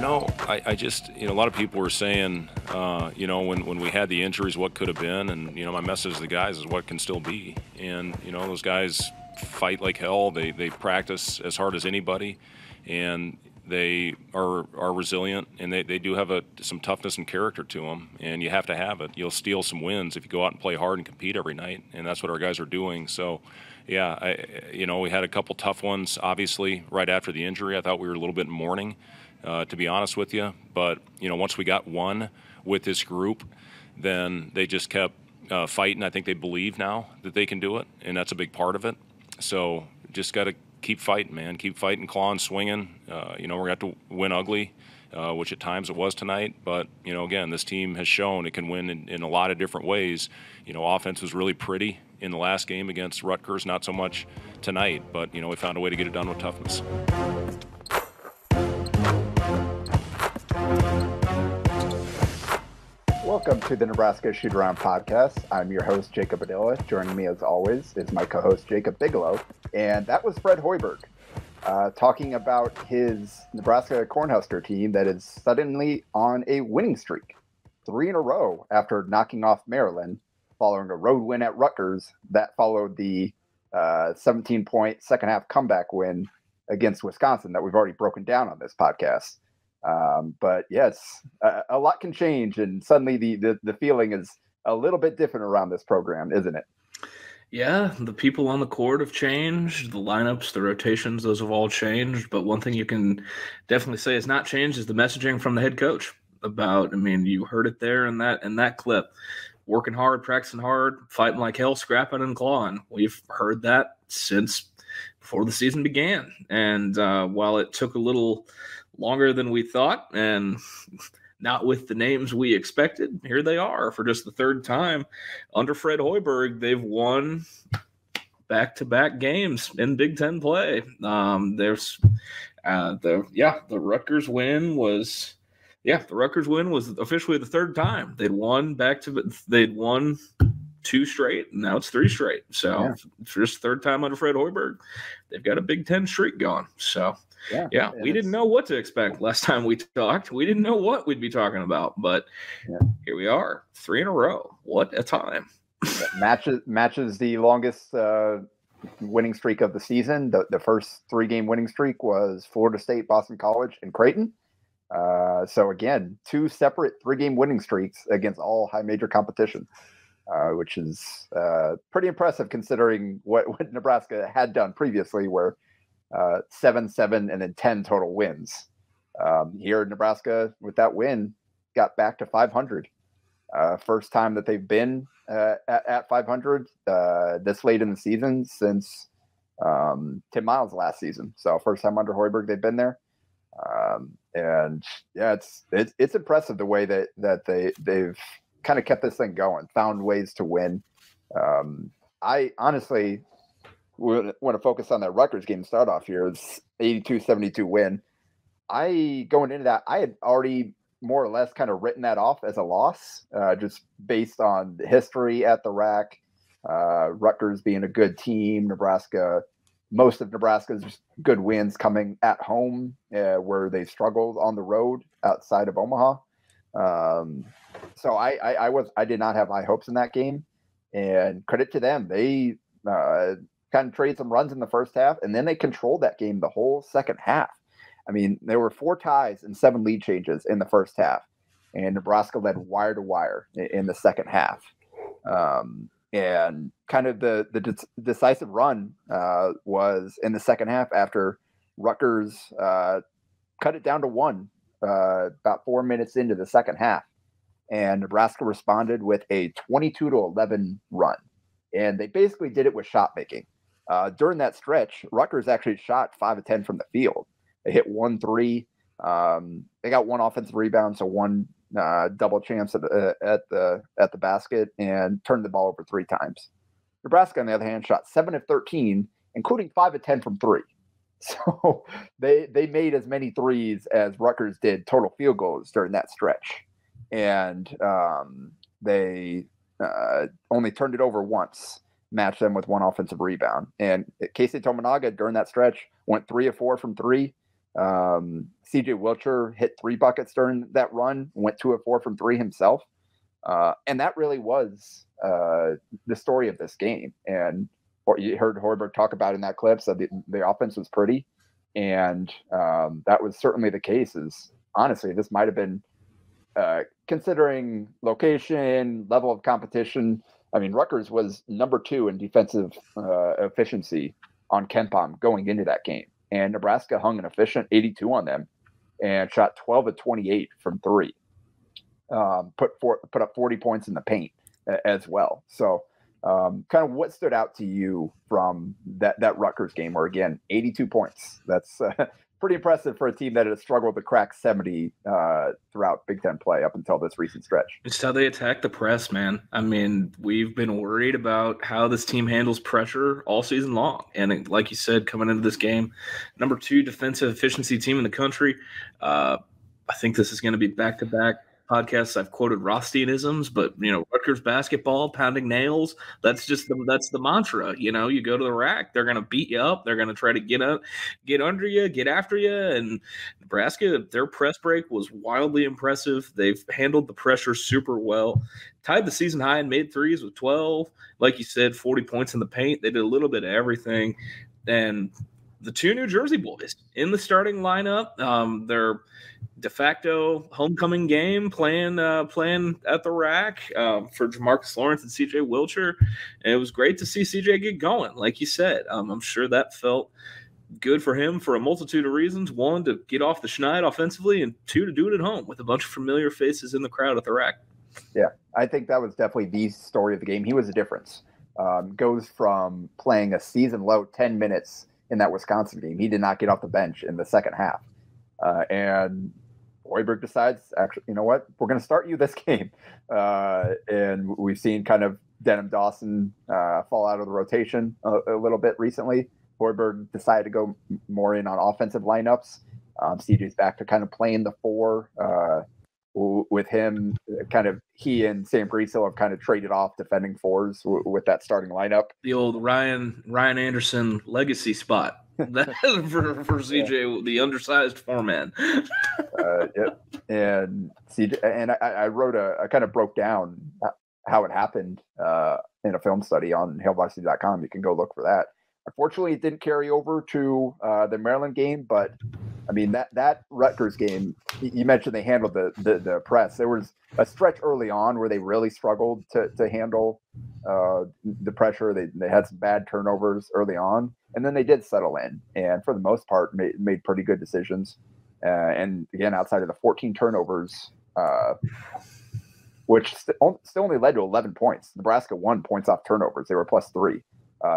I just, a lot of people were saying, when we had the injuries, what could have been. And, my message to the guys is what can still be. And, those guys fight like hell. They practice as hard as anybody. And they are resilient. And they do have some toughness and character to them. And you have to have it. You'll steal some wins if you go out and play hard and compete every night. And that's what our guys are doing. So, yeah, we had a couple tough ones, obviously, right after the injury. I thought we were a little bit in mourning. To be honest with you. But, once we got one with this group, then they just kept fighting. I think they believe now that they can do it, and that's a big part of it. So just got to keep fighting, man. Keep fighting, clawing, swinging. We're going to have to win ugly, which at times it was tonight. But, again, this team has shown it can win in a lot of different ways. Offense was really pretty in the last game against Rutgers, not so much tonight. But, we found a way to get it done with toughness. Welcome to the Nebraska Shootaround podcast. I'm your host, Jacob Padilla. Joining me, as always, is my co-host, Jacob Bigelow. And that was Fred Hoiberg talking about his Nebraska Cornhusker team that is suddenly on a winning streak. 3 in a row after knocking off Maryland, following a road win at Rutgers. That followed the 17-point second-half comeback win against Wisconsin that we've already broken down on this podcast. But yes, a lot can change, and suddenly the feeling is a little bit different around this program, isn't it? Yeah, the people on the court have changed, the lineups, the rotations, those have all changed. But one thing you can definitely say has not changed is the messaging from the head coach about, you heard it there in that clip. Working hard, practicing hard, fighting like hell, scrapping and clawing. We've heard that since before the season began. And while it took a little longer than we thought, and not with the names we expected, here they are for just the third time under Fred Hoiberg. They've won back-to-back games in Big Ten play. The Rutgers win was officially the third time they'd won they'd won 2 straight, and now it's 3 straight. So for just the third time under Fred Hoiberg, they've got a Big Ten streak going. So we didn't know what to expect last time we talked. We didn't know what we'd be talking about, but here we are, 3 in a row. What a time! Matches the longest winning streak of the season. The first 3-game winning streak was Florida State, Boston College, and Creighton. So again, 2 separate 3-game winning streaks against all high major competition, which is pretty impressive considering what Nebraska had done previously, where 7-7 and then 10 total wins. Here in Nebraska, with that win, got back to 500. First time that they've been at 500 this late in the season since Tim Miles last season. So first time under Hoiberg they've been there. And yeah, it's impressive the way that they've kind of kept this thing going, found ways to win. I honestly want to focus on that Rutgers game to start off here. It's 82-72 win. Going into that, I had already more or less kind of written that off as a loss, just based on the history at the RAC, Rutgers being a good team, most of Nebraska's good wins coming at home, where they struggled on the road outside of Omaha. So I did not have high hopes in that game, and credit to them. They kind of traded some runs in the first half, and then they controlled that game the whole second half. There were 4 ties and 7 lead changes in the first half, and Nebraska led wire to wire in the second half. And kind of the decisive run was in the second half after Rutgers cut it down to 1 about 4 minutes into the second half. And Nebraska responded with a 22-11 run. And they basically did it with shot making. During that stretch, Rutgers actually shot 5 of 10 from the field. They hit 1 3. They got 1 offensive rebound, so 1 double chance at the basket, and turned the ball over 3 times. Nebraska, on the other hand, shot 7 of 13, including 5 of 10 from 3. So they made as many threes as Rutgers did total field goals during that stretch, and they only turned it over once, matched them with 1 offensive rebound. And Casey Tominaga during that stretch went 3 of 4 from 3. CJ Wilcher hit 3 buckets during that run, went 2 of 4 from 3 himself. And that really was the story of this game. And you heard Hoiberg talk about in that clip, so the offense was pretty. And that was certainly the case. Is honestly, this might have been, considering location, level of competition. I mean, Rutgers was number 2 in defensive efficiency on KenPom going into that game. And Nebraska hung an efficient 82 on them and shot 12 of 28 from 3. Put up 40 points in the paint as well. So kind of what stood out to you from that Rutgers game, where again, 82 points. That's pretty impressive for a team that has struggled to crack 70 throughout Big Ten play up until this recent stretch. It's how they attack the press, man. I mean, we've been worried about how this team handles pressure all season long. And like you said, coming into this game, number 2 defensive efficiency team in the country. I think this is going to be back-to-back podcasts I've quoted Rothsteinisms, but Rutgers basketball, pounding nails, that's the mantra. You go to the rack, they're gonna beat you up, they're gonna try to get under you, get after you. And Nebraska, their press break was wildly impressive. They've handled the pressure super well, tied the season high and made threes with 12. Like you said, 40 points in the paint. They did a little bit of everything. And the 2 New Jersey boys in the starting lineup, they're de facto homecoming game playing at the rack for Jamarcus Lawrence and CJ Wilcher. And it was great to see CJ get going. Like you said, I'm sure that felt good for him for a multitude of reasons. 1, to get off the schneid offensively, and 2, to do it at home with a bunch of familiar faces in the crowd at the rack. Yeah, I think that was definitely the story of the game. He was a difference. Goes from playing a season low 10 minutes in that Wisconsin game. He did not get off the bench in the second half. And Hoiberg decides, actually, you know what? We're going to start you this game. And we've seen kind of Denham Dawson fall out of the rotation a little bit recently. Hoiberg decided to go more in on offensive lineups. CJ's back to kind of playing the 4 with him. Kind of he and Sam Griesel have kind of traded off defending 4s with that starting lineup. The old Ryan Anderson legacy spot. for CJ, the undersized 4-man. Yep. And CJ, and I wrote I kind of broke down how it happened in a film study on hailvarsity.com. You can go look for that. Unfortunately, it didn't carry over to the Maryland game, but I mean that Rutgers game. You mentioned they handled the press. There was a stretch early on where they really struggled to handle the pressure. They had some bad turnovers early on, and then they did settle in, and for the most part made pretty good decisions. And again, outside of the 14 turnovers, which still only led to 11 points. Nebraska won points off turnovers. They were +3.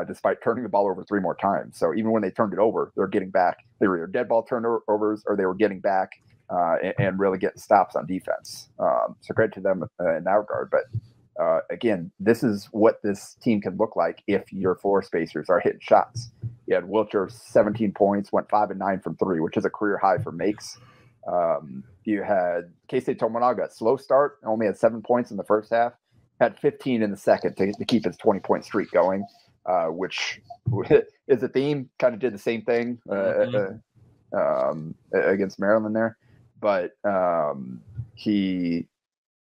Despite turning the ball over 3 more times. So even when they turned it over, they're getting back. They were either dead ball turnovers or they were getting back and really getting stops on defense. So credit to them in that regard. But again, this is what this team can look like if your floor spacers are hitting shots. You had Wilcher 17 points, went 5 and 9 from 3, which is a career high for makes. You had K-State Tominaga, slow start, only had 7 points in the first half, had 15 in the second to keep his 20-point streak going. Which is a theme, kind of did the same thing against Maryland there. But he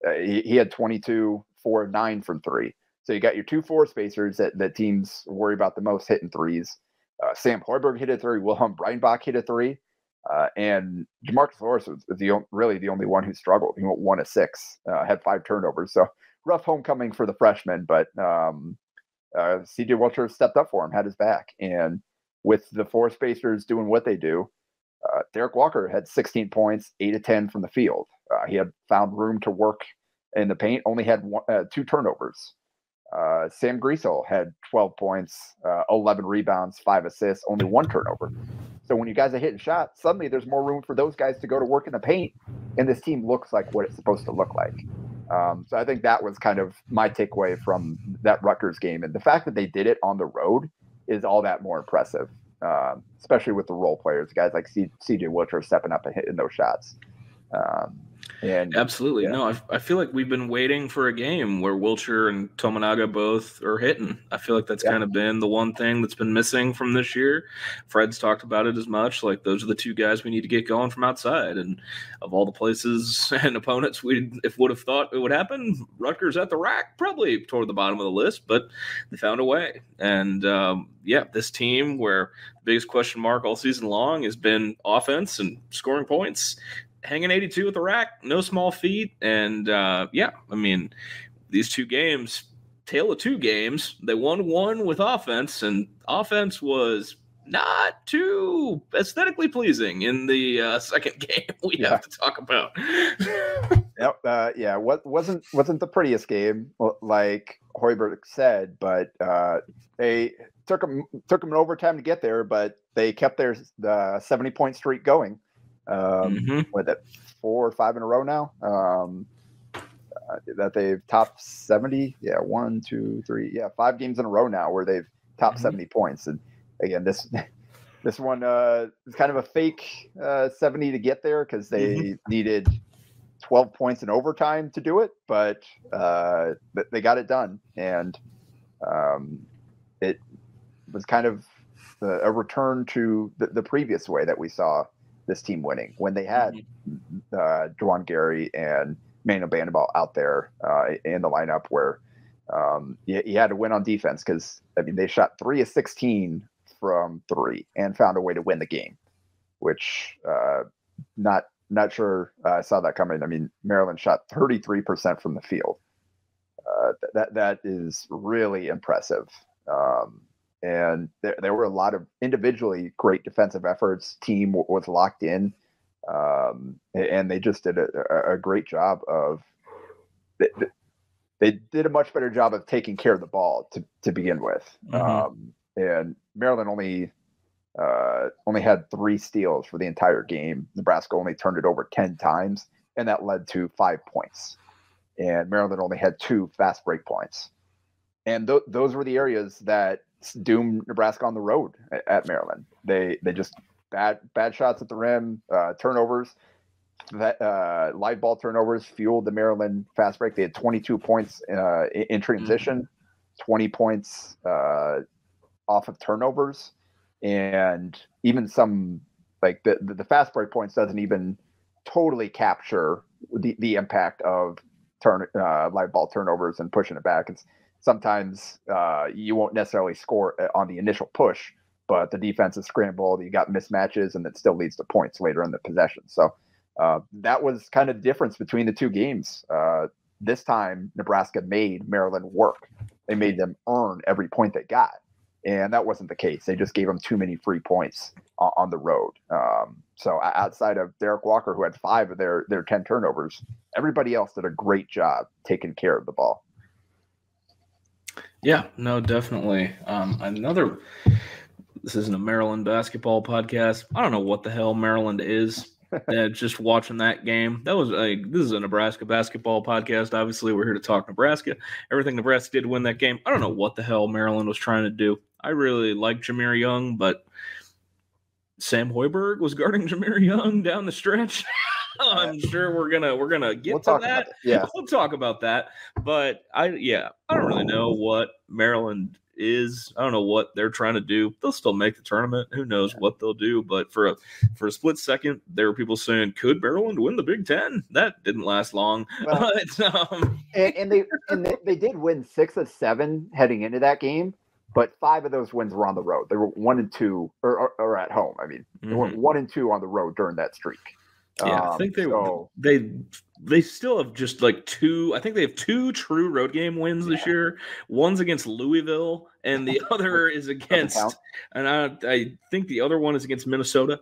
had 22, 4 of 9 from 3. So you got your 2 floor spacers that teams worry about the most hitting threes. Sam Hoiberg hit a 3, Wilhelm Breinbach hit a 3. And Jamarcus Lawrence was really the only one who struggled. He went 1 of 6, had 5 turnovers. So rough homecoming for the freshman, but CJ Wilcher stepped up for him, had his back. And with the floor spacers doing what they do, Derek Walker had 16 points, 8 of 10 from the field. He had found room to work in the paint, only had 2 turnovers. Sam Griesel had 12 points, 11 rebounds, 5 assists, only 1 turnover. So when you guys are hitting shots, suddenly there's more room for those guys to go to work in the paint, and this team looks like what it's supposed to look like. So I think that was kind of my takeaway from that Rutgers game. And the fact that they did it on the road is all that more impressive, especially with the role players, guys like CJ Wilcher stepping up and hitting those shots. And Absolutely. yeah. No, I feel like we've been waiting for a game where Wilcher and Tominaga both are hitting. I feel like that's kind of been the one thing that's been missing from this year. Fred's talked about it as much. Like, those are the two guys we need to get going from outside. And of all the places and opponents we would have thought it would happen, Rutgers at the rack probably toward the bottom of the list, but they found a way. And this team, where the biggest question mark all season long has been offense and scoring points, hanging 82 at the rack, no small feat. And these two games, tale of two games, they won one with offense, and offense was not too aesthetically pleasing in the second game we have to talk about. Wasn't the prettiest game, like Hoiberg said, but they took them in overtime to get there, but they kept the 70-point streak going. With it 4 or 5 in a row now, that they've topped 70. 1, 2, 3, 5 games in a row now where they've topped 70 points. And again, this one is kind of a fake 70 to get there, because they needed 12 points in overtime to do it, but they got it done. And it was kind of a return to the previous way that we saw this team winning, when they had Juwan Gary and Manuel Bandeball out there in the lineup, where you had to win on defense, because they shot 3 of 16 from 3 and found a way to win the game, which not sure I saw that coming. Maryland shot 33% from the field. That is really impressive. And there were a lot of individually great defensive efforts. Team was locked in, and they just did a great job of. They did a much better job of taking care of the ball to begin with. And Maryland only had 3 steals for the entire game. Nebraska only turned it over 10 times, and that led to 5 points. And Maryland only had 2 fast break points. And those were the areas that doomed Nebraska on the road at Maryland. They just bad shots at the rim, turnovers, live ball turnovers fueled the Maryland fast break. They had 22 points in transition, 20 points off of turnovers, and even some, like the fast break points doesn't even totally capture the impact of live ball turnovers and pushing it back. It's sometimes you won't necessarily score on the initial push, but the defense is scrambled, you got mismatches, and it still leads to points later in the possession. So that was kind of the difference between the two games. This time, Nebraska made Maryland work. They made them earn every point they got. And that wasn't the case. They just gave them too many free points on the road. So outside of Derek Walker, who had 5 of their 10 turnovers, everybody else did a great job taking care of the ball. Yeah, no, definitely. This isn't a Maryland basketball podcast. I don't know what the hell Maryland is. Just watching that game, this is a Nebraska basketball podcast. Obviously, we're here to talk Nebraska. Everything Nebraska did to win that game. I don't know what the hell Maryland was trying to do. I really like Jameer Young, but Sam Hoiberg was guarding Jameer Young down the stretch. I'm sure we're gonna get to that. We'll talk about that. But I don't really know what Maryland is. I don't know what they're trying to do. They'll still make the tournament. Who knows what they'll do? But for a split second, there were people saying, "Could Maryland win the Big Ten?" That didn't last long. Well, and they did win 6 of 7 heading into that game, but 5 of those wins were on the road. They were 1 and 2 or at home. They were 1 and 2 on the road during that streak. Yeah, I think they still have just like 2. I think they have 2 true road game wins this year. One's against Louisville, and the other is against, and I think the other one is against Minnesota.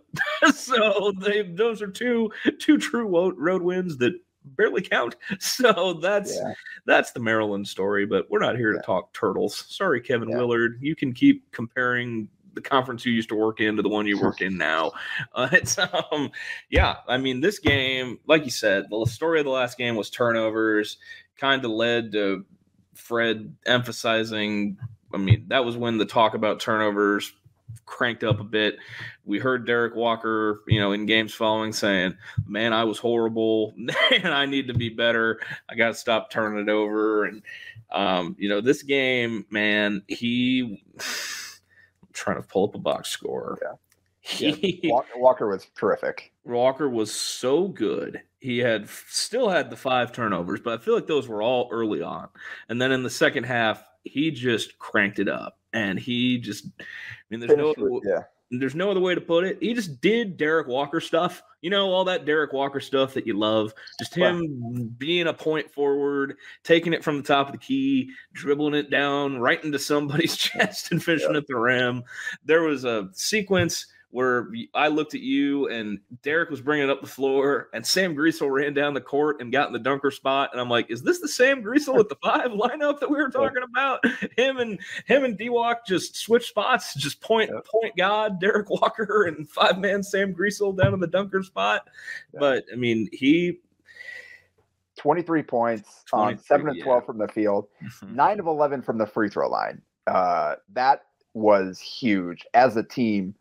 So those are two true road wins that barely count. So that's the Maryland story. But we're not here to talk Turtles. Sorry, Kevin Willard. You can keep comparing the conference you used to work in to the one you work in now. This game, like you said, the story of the last game was turnovers, kind of led to Fred emphasizing, that was when the talk about turnovers cranked up a bit. We heard Derek Walker, in games following saying, man, I was horrible. Man, I need to be better. I got to stop turning it over. And, this game, man, I'm trying to pull up a box score. Walker was terrific. Walker was so good. He still had the 5 turnovers, but I feel like those were all early on. And then in the second half, he just cranked it up. And he just, there's no other way to put it. He just did Derek Walker stuff. All that Derek Walker stuff that you love. Just him being a point forward, taking it from the top of the key, dribbling it down right into somebody's chest and finishing at the rim. There was a sequence where I looked at you and Derek was bringing it up the floor and Sam Griesel ran down the court and got in the dunker spot. And I'm like, is this the Sam Griesel with the 5 lineup that we were talking about? Him and D-Walk just switch spots, just point God, Derek Walker and 5-man Sam Griesel down in the dunker spot. Yeah. But he 23 points on 7 of 12 from the field, 9 of 11 from the free throw line. That was huge. As a team,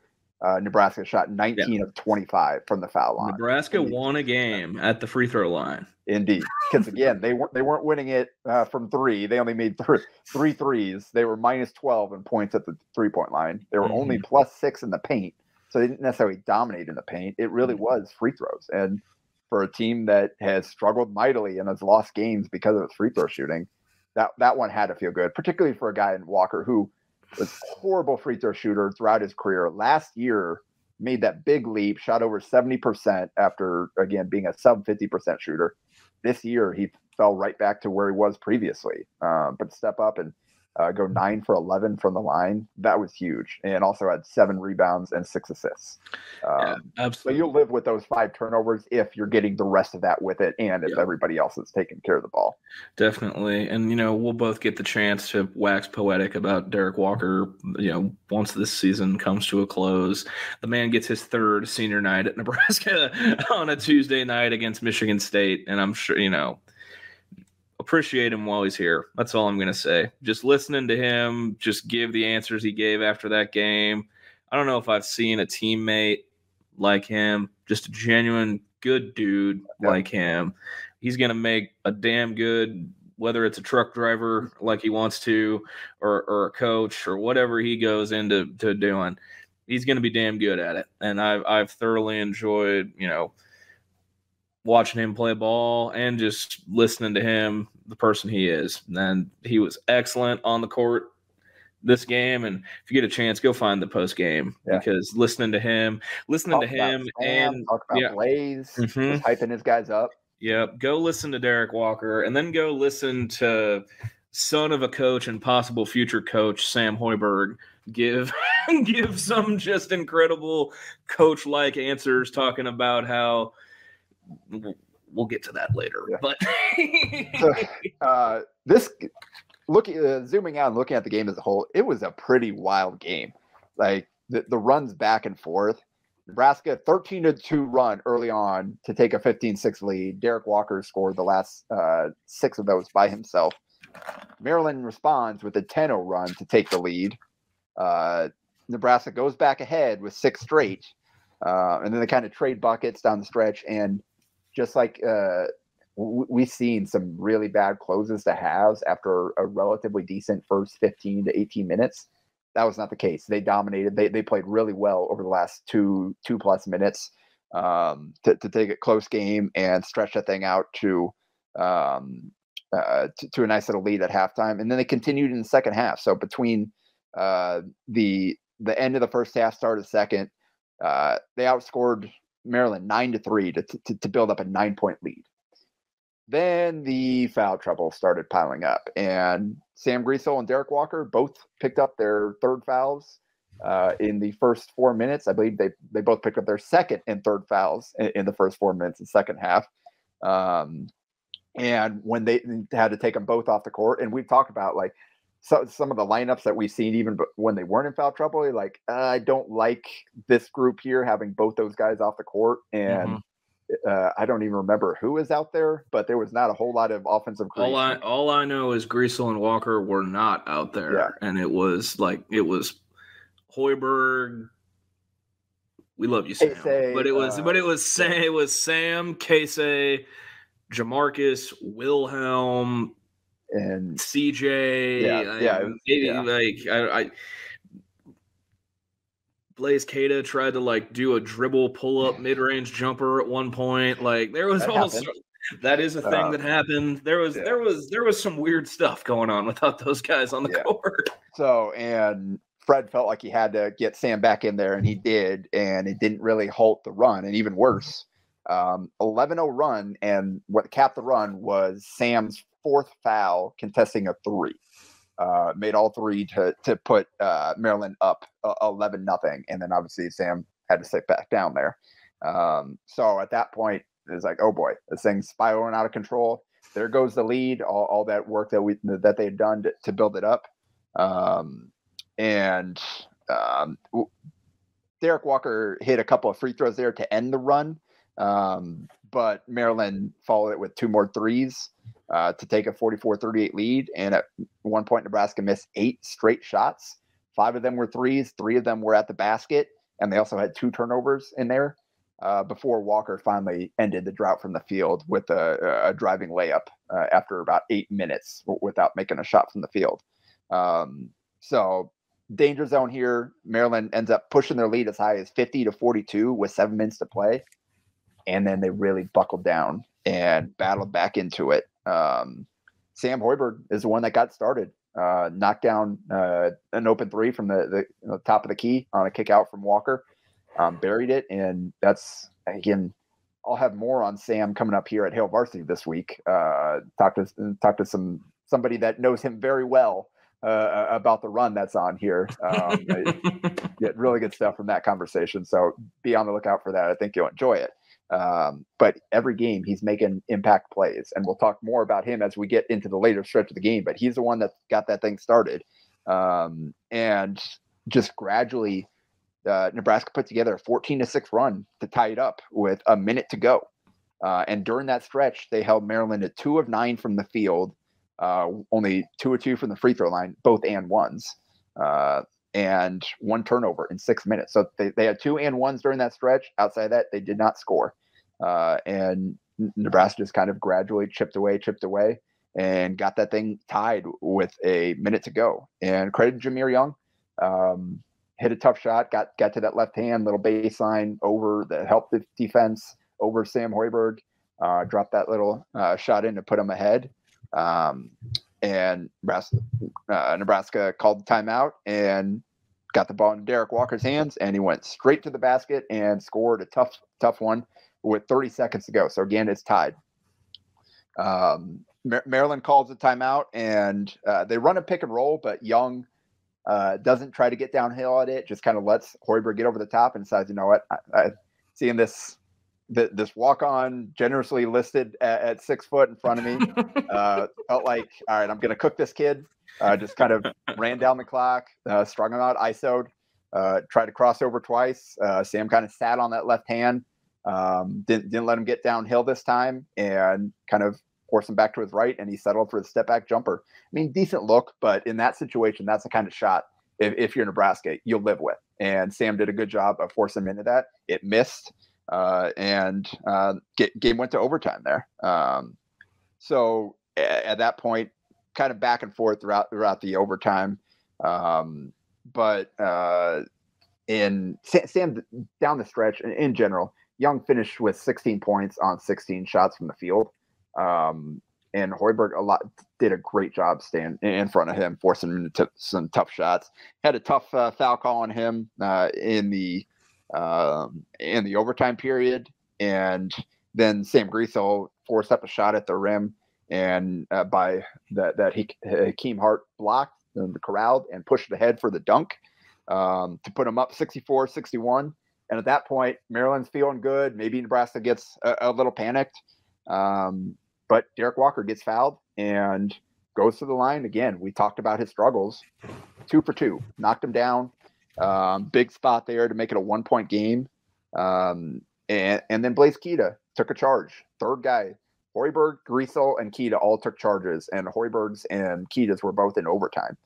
Nebraska shot 19 of 25 from the foul line. Nebraska won a game at the free throw line. Indeed, because again, they weren't winning it from 3. They only made 3 threes. They were minus 12 in points at the 3-point line. They were only plus 6 in the paint, so they didn't necessarily dominate in the paint. It really was free throws, and for a team that has struggled mightily and has lost games because of its free throw shooting, that one had to feel good, particularly for a guy in Walker who was a horrible free throw shooter throughout his career. Last year, made that big leap, shot over 70% after, again, being a sub 50% shooter. This year, he fell right back to where he was previously. But step up and go 9 for 11 from the line, that was huge. And also had 7 rebounds and 6 assists. Absolutely. So you'll live with those 5 turnovers if you're getting the rest of that with it and if everybody else is taking care of the ball. Definitely. And, we'll both get the chance to wax poetic about Derek Walker, once this season comes to a close. The man gets his 3rd senior night at Nebraska on a Tuesday night against Michigan State. And I'm sure, appreciate him while he's here. That's all I'm going to say. Just listening to him, just give the answers he gave after that game. I don't know if I've seen a teammate like him, just a genuine good dude like him. He's going to make a damn good, whether it's a truck driver like he wants to or a coach or whatever he goes into doing. He's going to be damn good at it. And I've thoroughly enjoyed, watching him play ball and just listening to him, the person he is. And he was excellent on the court this game. And if you get a chance, go find the post game because listening to him and talk about Blaze, just hyping his guys up. Yep. Go listen to Derek Walker and then go listen to son of a coach and possible future coach, Sam Hoiberg, give some just incredible coach-like answers talking about how we'll get to that later. But zooming out and looking at the game as a whole, it was a pretty wild game. Like the runs back and forth. Nebraska 13-2 run early on to take a 15-6 lead. Derek Walker scored the last 6 of those by himself. Maryland responds with a 10-0 run to take the lead. Nebraska goes back ahead with 6 straight. And then they kind of trade buckets down the stretch. And just like we've seen some really bad closes to halves after a relatively decent first 15 to 18 minutes. That was not the case. They dominated. They played really well over the last two plus minutes to take a close game and stretch that thing out to a nice little lead at halftime. And then they continued in the second half. So between the end of the first half, start of the second, they outscored Maryland 9-3 to build up a 9-point lead. Then the foul trouble started piling up, and Sam Griesel and Derek Walker both picked up their 3rd fouls in the first 4 minutes. I believe they both picked up their 2nd and 3rd fouls in the first 4 minutes of the second half. And when they had to take them both off the court, and we've talked about like some of the lineups that we've seen even when they weren't in foul trouble, like I don't like this group here having both those guys off the court. And I don't even remember who is out there, but there was not a whole lot of offensive creation. All I know is Griesel and Walker were not out there, and it was Hoiberg. We love you, Sam. Casey, But it was Sam, Casey, Jamarcus, Wilhelm, and CJ. Blaze Cada tried to like do a dribble pull up mid range jumper at one point. Like there was that is a thing that happened. There was some weird stuff going on without those guys on the court. So, and Fred felt like he had to get Sam back in there, and he did, and it didn't really halt the run. And even worse, 11-0 run, and what capped the run was Sam's fourth foul contesting a three. Made all three to put Maryland up 11-0, and then obviously Sam had to sit back down there. So at that point, it was like, oh boy, this thing's spiraling out of control. There goes the lead, all that work that they had done to build it up. Derek Walker hit a couple of free throws there to end the run, but Maryland followed it with two more threes to take a 44-38 lead. And at one point, Nebraska missed 8 straight shots. 5 of them were threes. 3 of them were at the basket, and they also had 2 turnovers in there before Walker finally ended the drought from the field with a driving layup after about 8 minutes without making a shot from the field. So danger zone here. Maryland ends up pushing their lead as high as 50-42 with 7 minutes to play. And then they really buckled down and battled back into it. Sam Hoiberg is the one that got started. Knocked down an open three from the top of the key on a kick out from Walker. Buried it. And that's, again, I'll have more on Sam coming up here at Hale Varsity this week. Talk to somebody that knows him very well about the run that's on here. Get really good stuff from that conversation. So be on the lookout for that. I think you'll enjoy it. But every game he's making impact plays, and we'll talk more about him as we get into the later stretch of the game, but he's the one that got that thing started. And just gradually, Nebraska put together a 14-6 run to tie it up with a minute to go. And during that stretch, they held Maryland at 2 of 9 from the field, only 2 of 2 from the free throw line, both and ones, and 1 turnover in 6 minutes. So they had 2 and ones during that stretch. Outside of that, they did not score. And Nebraska just kind of gradually chipped away, and got that thing tied with a minute to go. And credit Jameer Young, hit a tough shot, got to that left hand, little baseline over the help the defense over Sam Hoiberg, dropped that little shot in to put him ahead. And Nebraska called the timeout and got the ball in Derek Walker's hands, and he went straight to the basket and scored a tough one with 30 seconds to go. So again, it's tied. Maryland calls the timeout, and they run a pick and roll, but Young doesn't try to get downhill at it, just kind of lets Hoiberg get over the top and decides, you know what, I seeing this walk-on generously listed at 6 foot in front of me, felt like, all right, I'm going to cook this kid. Just kind of ran down the clock, strung him out, ISO'd, tried to cross over twice. Sam kind of sat on that left hand, didn't let him get downhill this time, and kind of forced him back to his right, and he settled for the step back jumper. I mean, decent look, but in that situation, that's the kind of shot, if you're Nebraska, you'll live with. And Sam did a good job of forcing him into that. It missed. And game went to overtime there. So at that point, kind of back and forth throughout the overtime. But in Sam down the stretch, in general, Young finished with 16 points on 16 shots from the field. And Hoiberg did a great job staying in front of him, forcing him into some tough shots. Had a tough foul call on him in the overtime period, and then Sam Griesel forced up a shot at the rim, and by that Hakeem Hart blocked and corralled and pushed it ahead for the dunk to put him up 64-61. And at that point, Maryland's feeling good. Maybe Nebraska gets a little panicked, but Derek Walker gets fouled and goes to the line again. We talked about his struggles. 2 for 2, knocked him down. Big spot there to make it a 1-point game. And then Blaze Kita took a charge. Third guy, Hoiberg, Griesel, and Kita all took charges, and Hoiberg's and Kita's were both in overtime.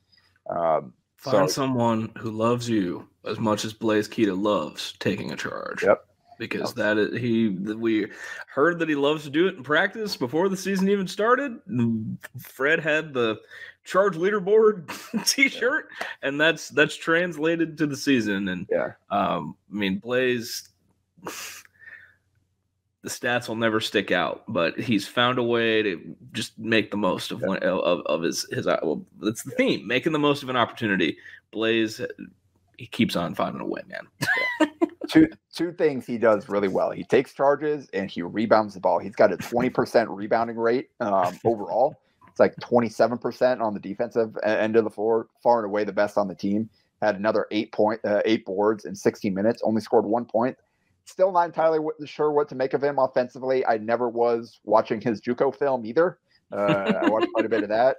Find someone who loves you as much as Blaze Keita loves taking a charge. Yep. Because we heard that he loves to do it in practice before the season even started. Fred had the charge leaderboard T-shirt, and that's translated to the season. And I mean, Blaze, the stats will never stick out, but he's found a way to just make the most of one of his. Well, that's the theme: making the most of an opportunity. Blaze, he keeps on finding a way, man. Two things he does really well. He takes charges and he rebounds the ball. He's got a 20% rebounding rate overall. It's like 27% on the defensive end of the floor, far and away the best on the team. Had another 8 boards in 16 minutes, only scored 1 point. Still not entirely sure what to make of him offensively. I never was watching his JUCO film either. I watched quite a bit of that.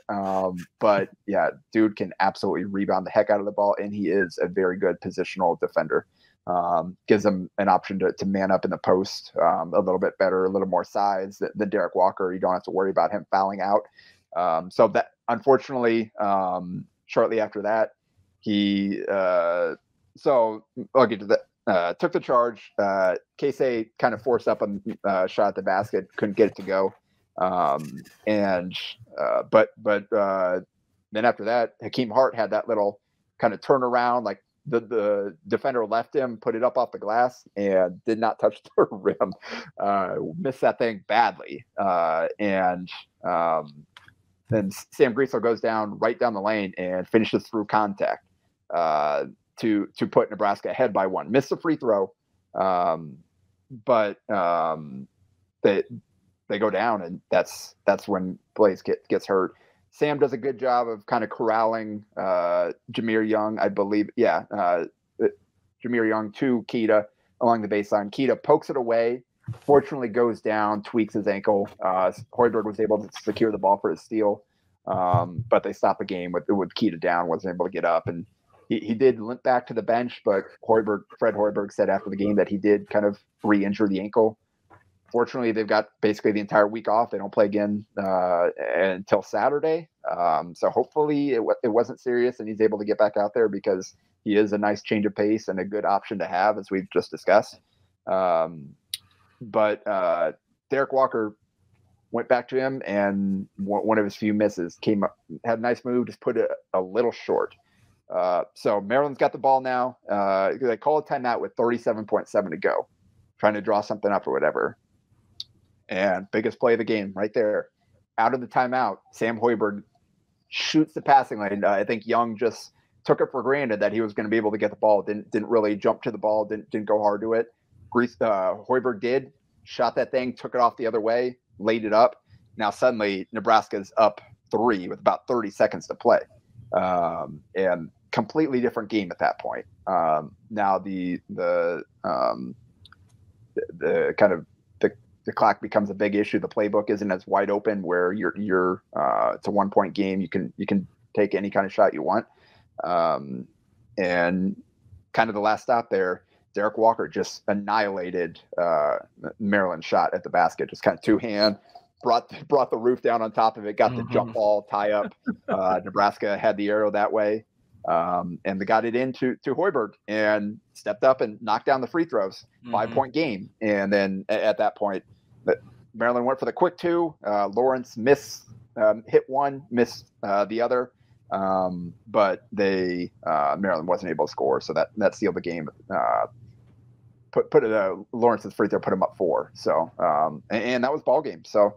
But yeah, dude can absolutely rebound the heck out of the ball, and he is a very good positional defender. Gives him an option to man up in the post a little bit better, a little more size than Derek Walker. You don't have to worry about him fouling out. So that, unfortunately, shortly after that, he so I'll get to that. Took the charge. Casey kind of forced up a shot at the basket, couldn't get it to go. But then after that, Hakeem Hart had that little kind of turnaround, like the defender left him, put it up off the glass, and did not touch the rim. Missed that thing badly. Then Sam Griesel goes down right down the lane and finishes through contact to put Nebraska ahead by 1. Missed the free throw, but they go down, and that's when Blaze gets hurt. Sam does a good job of kind of corralling Jameer Young, I believe. Yeah, Jameer Young to Keita along the baseline. Keita pokes it away, fortunately goes down, tweaks his ankle. Hoiberg was able to secure the ball for his steal, but they stopped the game with Keita down, wasn't able to get up. And he did limp back to the bench, but Fred Hoiberg said after the game that he did kind of re-injure the ankle. Fortunately, they've got basically the entire week off. They don't play again until Saturday. So hopefully it wasn't serious and he's able to get back out there, because he is a nice change of pace and a good option to have, as we've just discussed. But Derek Walker went back to him, and one of his few misses came up, had a nice move, just put it a little short. So Maryland's got the ball now. They call a timeout with 37.7 to go, trying to draw something up or whatever. And biggest play of the game right there. Out of the timeout, Sam Hoiberg shoots the passing lane. I think Young just took it for granted that he was going to be able to get the ball. Didn't really jump to the ball. Didn't go hard to it. Hoiberg did. Shot that thing, took it off the other way, laid it up. Now suddenly Nebraska's up 3 with about 30 seconds to play. And completely different game at that point. Now the kind of the clock becomes a big issue. The playbook isn't as wide open where you're it's a 1-point game. You can take any kind of shot you want. And kind of the last stop there, Derek Walker just annihilated Maryland's shot at the basket. Just kind of two-hand, brought the roof down on top of it, got the jump ball tie up. Nebraska had the arrow that way. And they got it into Hoiberg and stepped up and knocked down the free throws. 5-point game. And then at that point, Maryland went for the quick 2. Lawrence hit one, missed the other. But Maryland wasn't able to score, so that sealed the game. Lawrence's free throw put him up 4. So and that was ball game. So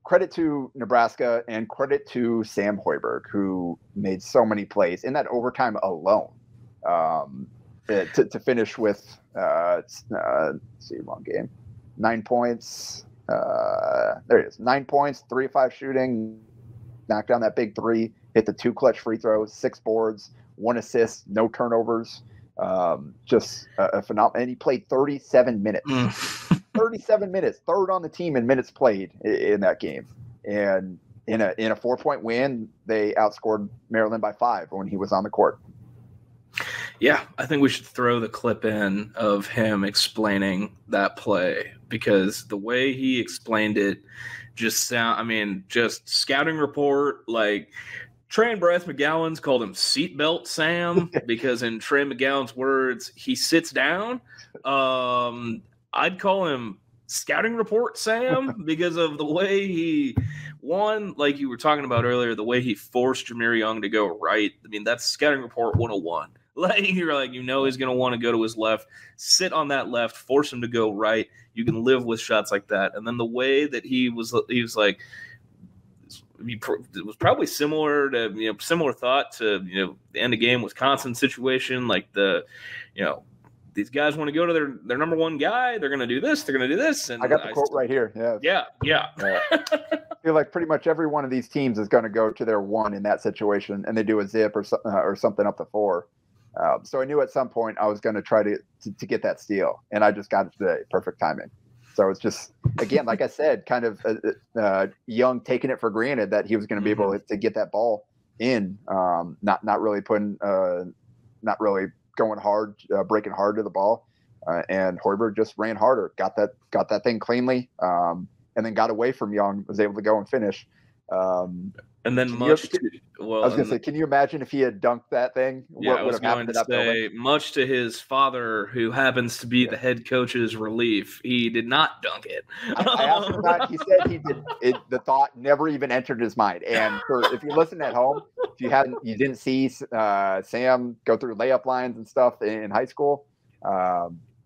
credit to Nebraska and credit to Sam Hoiberg, who made so many plays in that overtime alone to finish with wrong game, 9 points. There it is, 9 points, 3 of 5 shooting, knocked down that big 3, hit the 2 clutch free throws, 6 boards, 1 assist, no turnovers. Just a phenomenal. And he played 37 minutes. 37 minutes, third on the team in minutes played in that game. And in a 4-point win, they outscored Maryland by 5 when he was on the court. Yeah, I think we should throw the clip in of him explaining that play, because the way he explained it just scouting report, like Trey and Bryce McGowan's called him Seatbelt Sam because in Trey McGowan's words, he sits down. I'd call him Scouting Report Sam because of the way he won, like you were talking about earlier, the way he forced Jameer Young to go right. I mean, that's Scouting Report 101. Like, you're like, he's going to want to go to his left, sit on that left, force him to go right. You can live with shots like that. And then the way that he was like, it was probably similar to, similar thought to, the end of game Wisconsin situation. Like these guys want to go to their number one guy. They're going to do this. They're going to do this. And I got the quote right here. Yeah. I feel like pretty much every one of these teams is going to go to their one in that situation, and they do a zip or something up the floor. So I knew at some point I was going to try to get that steal, and I just got it today. Perfect timing. So it's just, again, like I said, kind of Young taking it for granted that he was going to be able to get that ball in, not really going hard, breaking hard to the ball, and Hoiberg just ran harder, got that thing cleanly, and then got away from Young, was able to go and finish. And then I was going to say, can you imagine if he had dunked that thing? Yeah, what would have happened to that building? Much to his father, who happens to be the head coach's relief, he did not dunk it. I asked him about it. He said he did. The thought never even entered his mind. And if you listen at home, if you didn't see Sam go through layup lines and stuff in high school,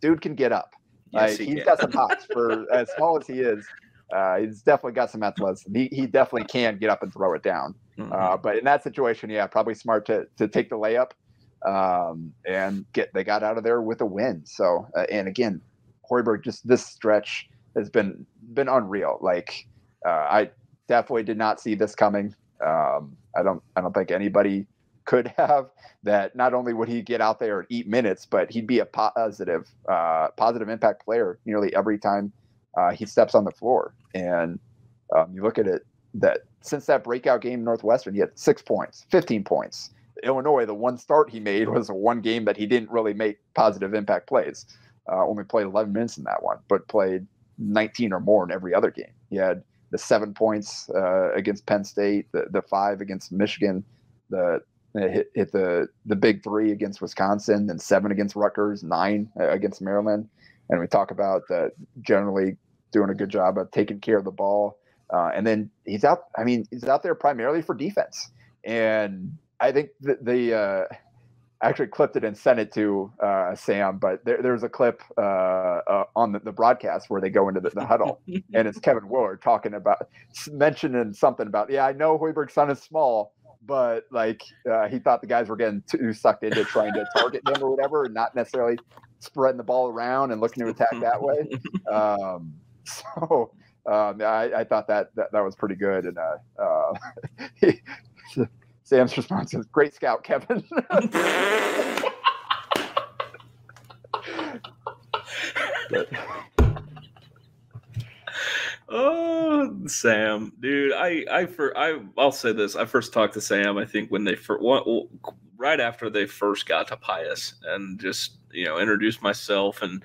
dude can get up. Yes, he's got some hops for as small as he is. He's definitely got some athleticism. He definitely can get up and throw it down. But in that situation, probably smart to take the layup and they got out of there with a win. So and again, Hoiberg, just this stretch has been unreal. Like I definitely did not see this coming. I don't think anybody could have. That not only would he get out there and eat minutes, but he'd be a positive impact player nearly every time he steps on the floor. And you look at it, that since that breakout game in Northwestern, he had 6 points, 15 points. Illinois, the one start he made was one game that he didn't really make positive impact plays. Only played 11 minutes in that one, but played 19 or more in every other game. He had the 7 points against Penn State, the 5 against Michigan, hit the big 3 against Wisconsin, then 7 against Rutgers, 9 against Maryland. And we talk about generally doing a good job of taking care of the ball. And then he's out there primarily for defense. And I think I actually clipped it and sent it to Sam, but there's a clip on the broadcast where they go into the huddle, and it's Kevin Willard mentioning something about, I know Hoiberg's son is small, but he thought the guys were getting too sucked into trying to target him or whatever, and not necessarily spreading the ball around and looking to attack that way. I thought that was pretty good. And Sam's response is, "Great scout, Kevin." Oh, Sam, dude! I'll say this. I first talked to Sam, I think, when they right after they first got to Pius, and just introduced myself and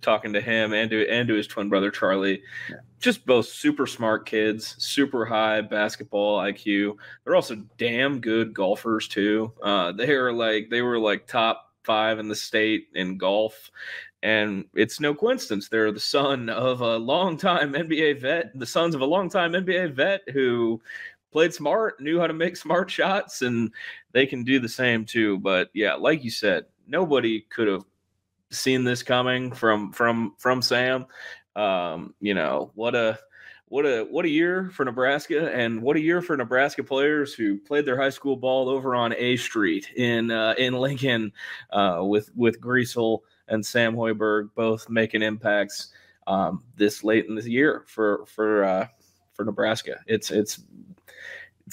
talking to him and to his twin brother Charlie. Yeah. Just both super smart kids, super high basketball IQ. They're also damn good golfers too. They were top 5 in the state in golf. And it's no coincidence. They're the son of a longtime NBA vet, the sons of a longtime NBA vet who played smart, knew how to make smart shots, and they can do the same too. But yeah, like you said, nobody could have seen this coming from Sam. What a year for Nebraska, and what a year for Nebraska players who played their high school ball over on A Street in Lincoln with Griesel and Sam Hoiberg, both making impacts this late in the year for Nebraska. It's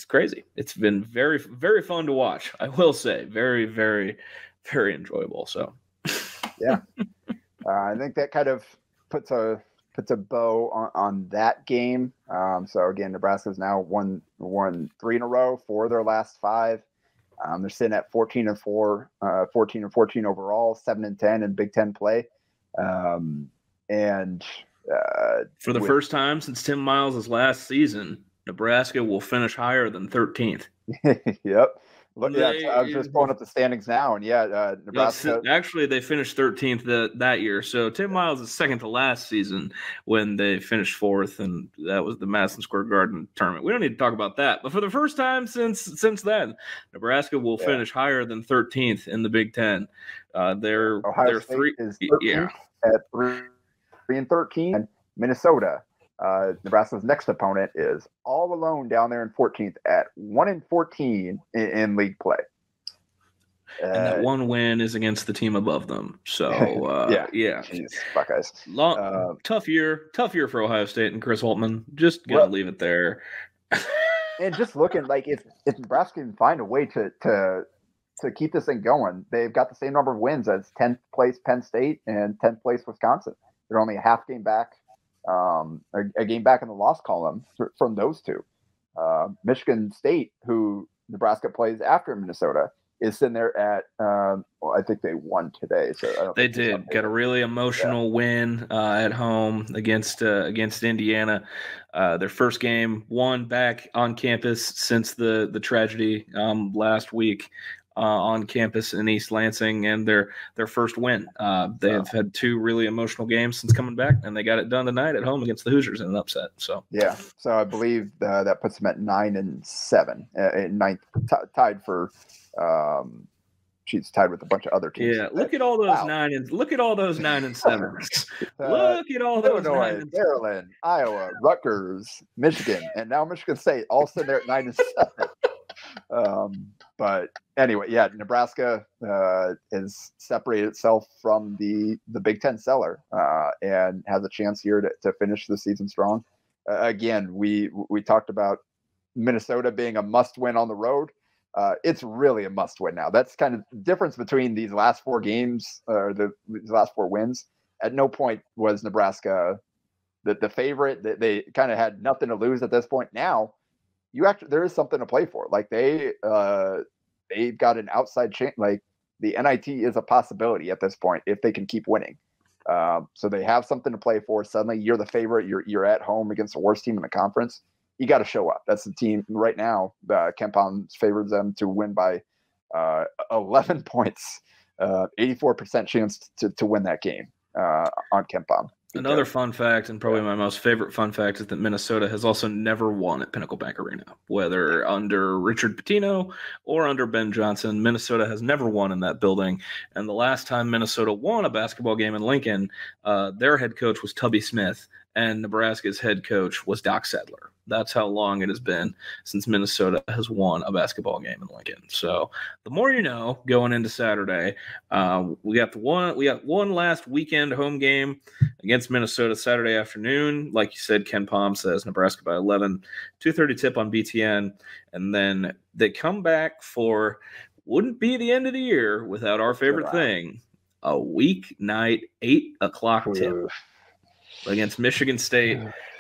crazy. It's been very, very fun to watch. I will say, very, very, very enjoyable. So, yeah, I think that kind of puts a bow on that game. So again, Nebraska's now won 3 in a row, 4 of their last 5. They're sitting at 14-4, 14-14 overall, 7-10 in Big Ten play. And for the first time since Tim Miles' last season, Nebraska will finish higher than 13th. Yep. Look, yeah, I was just pulling up the standings now, and Nebraska. Actually, they finished 13th that year. So Tim Miles is second to last season when they finished fourth, and that was the Madison Square Garden tournament. We don't need to talk about that, but for the first time since then, Nebraska will finish higher than 13th in the Big Ten. They're Ohio State three is 13th at 3-13, and Minnesota. Nebraska's next opponent is all alone down there in 14th at 1-14 in league play. And that one win is against the team above them. So yeah. Jeez, Buckeyes. Tough year for Ohio State and Chris Holtmann. Just gonna leave it there. And just looking like if Nebraska can find a way to keep this thing going, they've got the same number of wins as 10th place Penn State and 10th place Wisconsin. They're only a half game back. A game back in the loss column from those two. Michigan State, who Nebraska plays after Minnesota, is sitting there at I think they won today. So they did get a really emotional win at home against Indiana. Their first game won back on campus since the tragedy last week. On campus in East Lansing, and their first win. They have had two really emotional games since coming back, and they got it done tonight at home against the Hoosiers in an upset. So I believe that puts them at 9-7, ninth, tied for. She's tied with a bunch of other teams. Yeah, look at all those 9 and 7s. Look at all those 9 and 7s. Illinois, Maryland, Iowa, Rutgers, Michigan, and now Michigan State all sitting there at 9-7. But anyway, Nebraska has separated itself from the Big Ten cellar and has a chance here to finish the season strong. Again, we talked about Minnesota being a must-win on the road. It's really a must-win now. That's kind of the difference between these last 4 games or these last 4 wins. At no point was Nebraska the favorite. They kind of had nothing to lose at this point. Now, there is something to play for. Like they've got an outside chance. Like the NIT is a possibility at this point if they can keep winning. So they have something to play for. Suddenly you're the favorite. You're at home against the worst team in the conference. You got to show up. That's the team right now. KenPom favors them to win by 11 points, 84% chance to win that game on KenPom. Another fun fact, and probably my most favorite fun fact, is that Minnesota has also never won at Pinnacle Bank Arena. Whether under Richard Pitino or under Ben Johnson, Minnesota has never won in that building. And the last time Minnesota won a basketball game in Lincoln, their head coach was Tubby Smith, and Nebraska's head coach was Doc Sadler. That's how long it has been since Minnesota has won a basketball game in Lincoln. So the more you know going into Saturday, we got one last weekend home game against Minnesota Saturday afternoon. Like you said, KenPom says Nebraska by 11, 2:30 tip on BTN. And then they come back for, wouldn't be the end of the year without our favorite thing, a weeknight 8 o'clock tip against Michigan State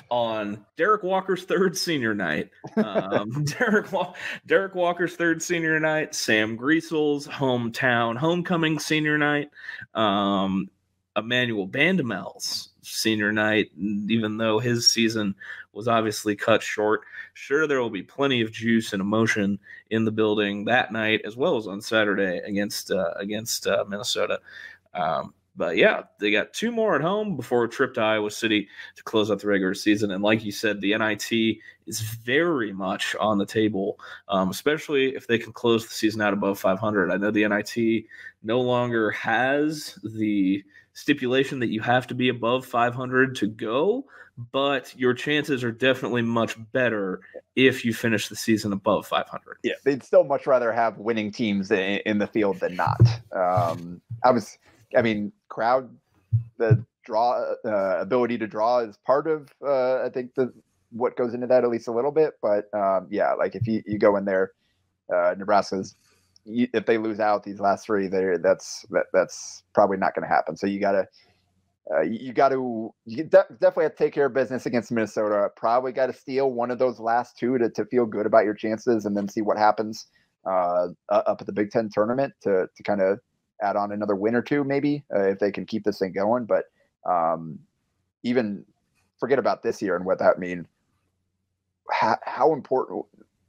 on Derek Walker's third senior night. Derek Walker's third senior night, Sam Griesel's homecoming senior night, Emmanuel Bandemel's senior night, even though his season was obviously cut short. Sure, there will be plenty of juice and emotion in the building that night, as well as on Saturday against Minnesota. But yeah, they got 2 more at home before a trip to Iowa City to close out the regular season. And like you said, the NIT is very much on the table, especially if they can close the season out above 500. I know the NIT no longer has the stipulation that you have to be above 500 to go, but your chances are definitely much better if you finish the season above 500. Yeah, they'd still much rather have winning teams in the field than not. Crowd, the draw, ability to draw is part of, I think, what goes into that at least a little bit. But like if you go in there, Nebraska's, if they lose out these last 3, that's probably not going to happen. So you definitely have to take care of business against Minnesota. Probably got to steal one of those last 2 to feel good about your chances, and then see what happens up at the Big Ten tournament to kind of add on another win or 2, maybe, if they can keep this thing going. But even forget about this year and what that means. how important,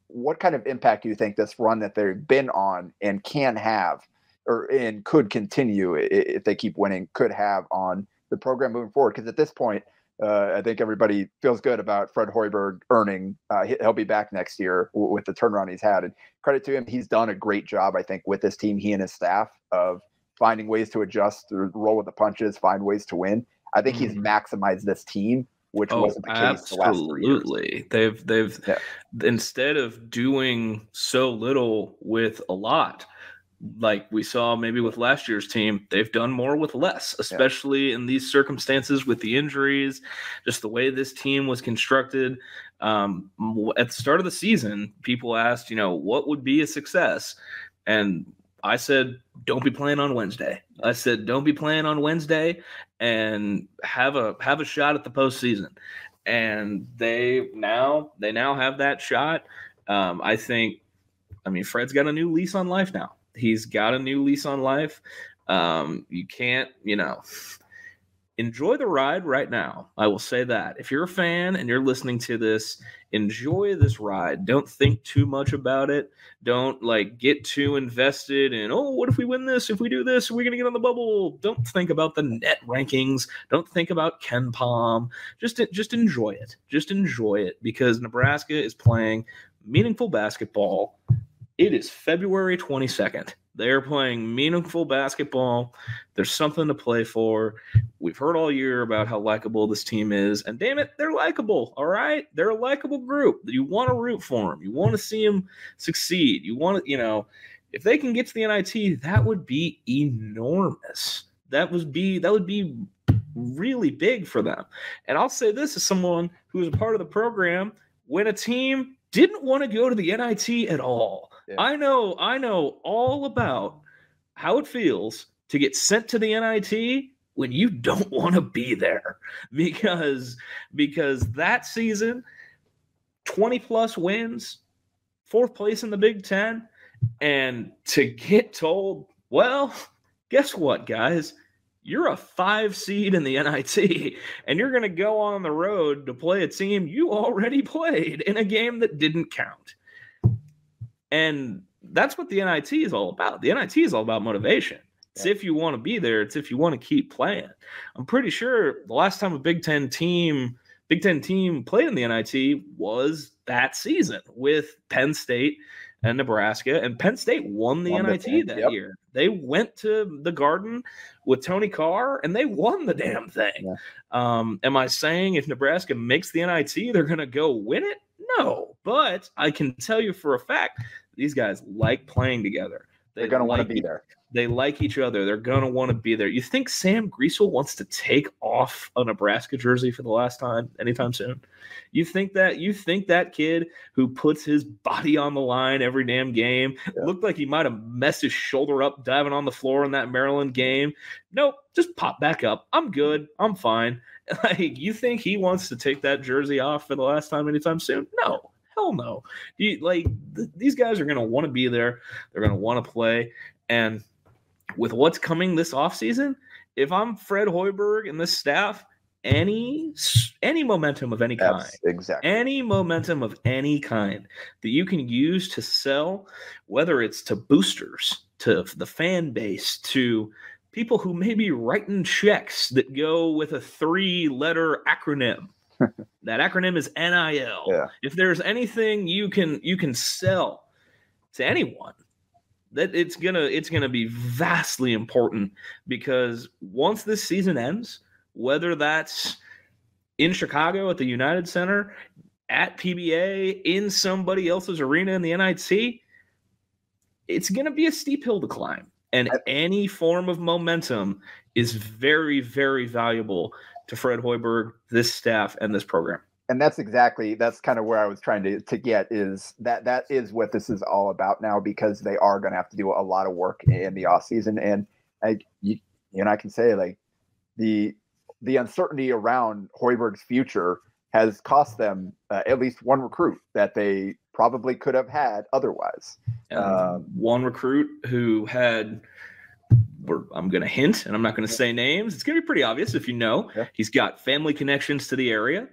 what kind of impact do you think this run that they've been on and can have, and could continue if they keep winning, could have on the program moving forward? Because at this point, I think everybody feels good about Fred Hoiberg earning. He'll be back next year with the turnaround he's had. And credit to him, he's done a great job, I think, with this team, he and his staff, of finding ways to adjust, to roll with the punches, find ways to win. I think he's maximized this team, which wasn't the case the last 3 years. Absolutely. They've instead of doing so little with a lot, like we saw maybe with last year's team, they've done more with less, especially in these circumstances with the injuries, just the way this team was constructed. At the start of the season, people asked, what would be a success? And I said, don't be playing on Wednesday. I said, don't be playing on Wednesday and have a shot at the postseason. And they now have that shot. Fred's got a new lease on life now. He's got a new lease on life. You can't, enjoy the ride right now. I will say that. If you're a fan and you're listening to this, enjoy this ride. Don't think too much about it. Don't get too invested in, what if we win this? If we do this, are we going to get on the bubble? Don't think about the net rankings. Don't think about Ken Palm. Just enjoy it. Just enjoy it, because Nebraska is playing meaningful basketball. It is February 22nd. They're playing meaningful basketball. There's something to play for. We've heard all year about how likable this team is, and damn it, they're likable, all right? They're a likable group. You want to root for them. You want to see them succeed. You want to, if they can get to the NIT, that would be enormous. That would be really big for them. And I'll say this as someone who was a part of the program when a team didn't want to go to the NIT at all. Yeah. I know all about how it feels to get sent to the NIT when you don't want to be there, because that season, 20 plus wins, 4th place in the Big Ten, and to get told, well, guess what, guys? You're a 5 seed in the NIT, and you're going to go on the road to play a team you already played in a game that didn't count. And that's what the NIT is all about. The NIT is all about motivation. It's if you want to be there. It's if you want to keep playing. I'm pretty sure the last time a Big Ten team played in the NIT was that season with Penn State and Nebraska, and Penn State won the NIT that year. They went to the Garden with Tony Carr, and they won the damn thing. Yeah. Am I saying if Nebraska makes the NIT, they're going to go win it? No, but I can tell you for a fact, these guys like playing together. They're going to want to be there. They like each other. They're going to want to be there. You think Sam Griesel wants to take off a Nebraska jersey for the last time anytime soon? You think that kid who puts his body on the line every damn game looked like he might have messed his shoulder up diving on the floor in that Maryland game? Nope, just pop back up. I'm good. I'm fine. You think he wants to take that jersey off for the last time anytime soon? No. Hell no. These guys are going to want to be there. They're going to want to play. And with what's coming this offseason, if I'm Fred Hoiberg and this staff, any momentum of any kind, any momentum of any kind that you can use to sell, whether it's to boosters, to the fan base, to people who may be writing checks that go with a 3-letter acronym. That acronym is NIL. Yeah. If there's anything you can sell to anyone, that it's gonna be vastly important, because once this season ends, whether that's in Chicago at the United Center, at PBA, in somebody else's arena in the NIT, it's gonna be a steep hill to climb. And any form of momentum is very, very valuable to Fred Hoiberg, this staff, and this program. And that's kind of where I was trying to get, is that is what this is all about now, because they are going to have to do a lot of work in the off season. And I can say, the uncertainty around Hoiberg's future has cost them at least one recruit that they probably could have had otherwise. One recruit who had I'm going to hint, and I'm not going to say names. It's going to be pretty obvious if you know. Yeah. He's got family connections to the area.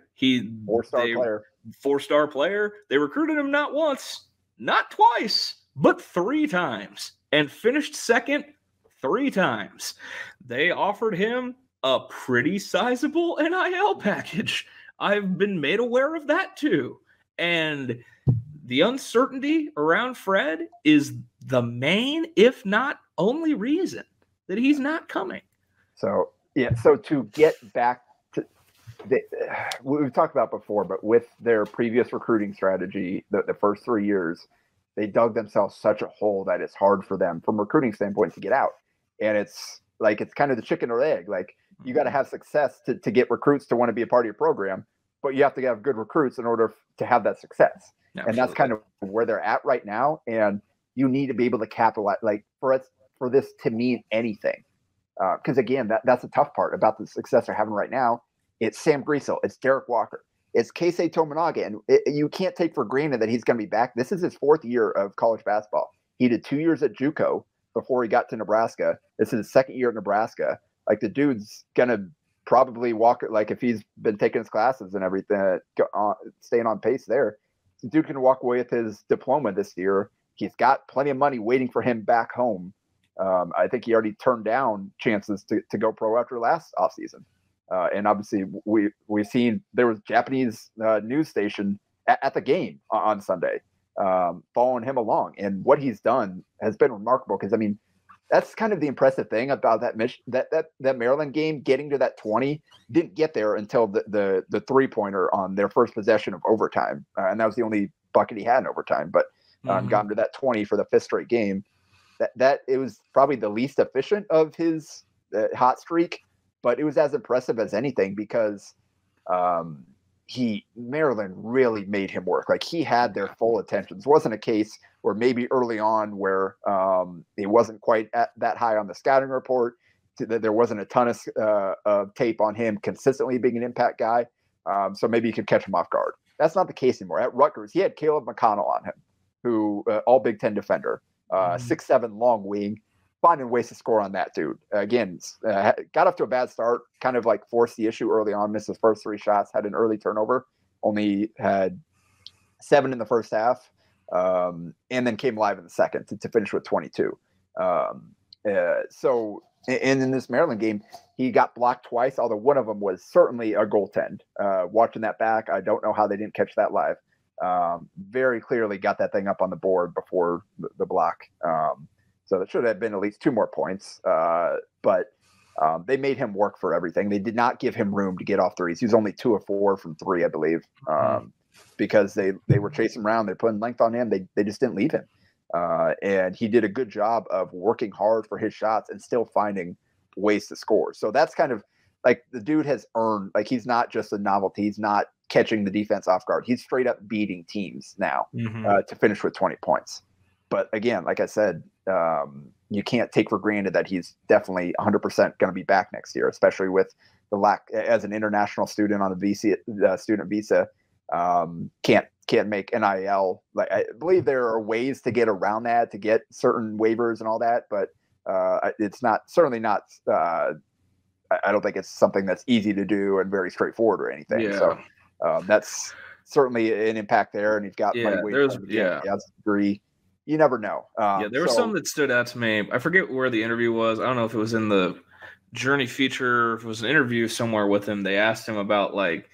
Four-star player. They recruited him not once, not twice, but 3 times, and finished second 3 times. They offered him a pretty sizable NIL package. I've been made aware of that too. And the uncertainty around Fred is the main, if not only, reason that he's not coming. So to get back to we've talked about before, but with their previous recruiting strategy, the first 3 years, they dug themselves such a hole that it's hard for them from a recruiting standpoint to get out. And it's kind of the chicken or egg. Like, you got to have success to get recruits to want to be a part of your program, but you have to have good recruits in order to have that success. Absolutely. And that's kind of where they're at right now. And you need to be able to capitalize, like, for this to mean anything. Because again, that's the tough part about the success they're having right now. It's Sam Griesel, it's Derek Walker, it's Keisei Tominaga, and you can't take for granted that he's going to be back. This is his 4th year of college basketball. He did 2 years at JUCO before he got to Nebraska. This is his 2nd year at Nebraska. Like, the dude's going to probably walk, like, if he's been taking his classes and everything, staying on pace there, the dude can walk away with his diploma this year. He's got plenty of money waiting for him back home. I think he already turned down chances to go pro after last offseason. And obviously we've seen there was Japanese news station at the game on Sunday following him along. And what he's done has been remarkable, because, I mean, that's kind of the impressive thing about that Maryland game. Getting to that 20, didn't get there until the 3-pointer on their first possession of overtime, and that was the only bucket he had in overtime. But gotten to that 20 for the 5th straight game. That it was probably the least efficient of his hot streak, but it was as impressive as anything, because Maryland really made him work. Like, he had their full attention. It wasn't a case where maybe early on where it wasn't quite that high on the scouting report, that there wasn't a ton of tape on him consistently being an impact guy. So maybe you could catch him off guard. That's not the case anymore. At Rutgers, he had Caleb McConnell on him, who all Big Ten defender, 6'7" long wing, finding ways to score on that dude. Again, got off to a bad start, kind of like forced the issue early on, missed his first 3 shots, had an early turnover, only had 7 in the first half, and then came alive in the second to finish with 22. So, and in this Maryland game, he got blocked twice, although one of them was certainly a goaltend. Watching that back, I don't know how they didn't catch that live. Very clearly got that thing up on the board before the block. So that should have been at least 2 more points. But they made him work for everything. They did not give him room to get off threes. He was only 2 of 4 from 3, I believe, because they were chasing around. They're putting length on him. They just didn't leave him. And he did a good job of working hard for his shots and still finding ways to score. So that's kind of like, the dude has earned, like, he's not just a novelty. He's not catching the defense off guard. He's straight up beating teams now to finish with 20 points. But again, like I said, you can't take for granted that he's definitely 100% going to be back next year, especially with the lack, as an international student on a student visa, can't make NIL. Like, I believe there are ways to get around that, to get certain waivers and all that, but it's certainly not. I don't think it's something that's easy to do and very straightforward or anything. Yeah. So that's certainly an impact there, and he's got money waiting. He has a degree. You never know. There was some that stood out to me. I forget where the interview was. I don't know if it was in the Journey feature, if it was an interview somewhere with him. They asked him about, like,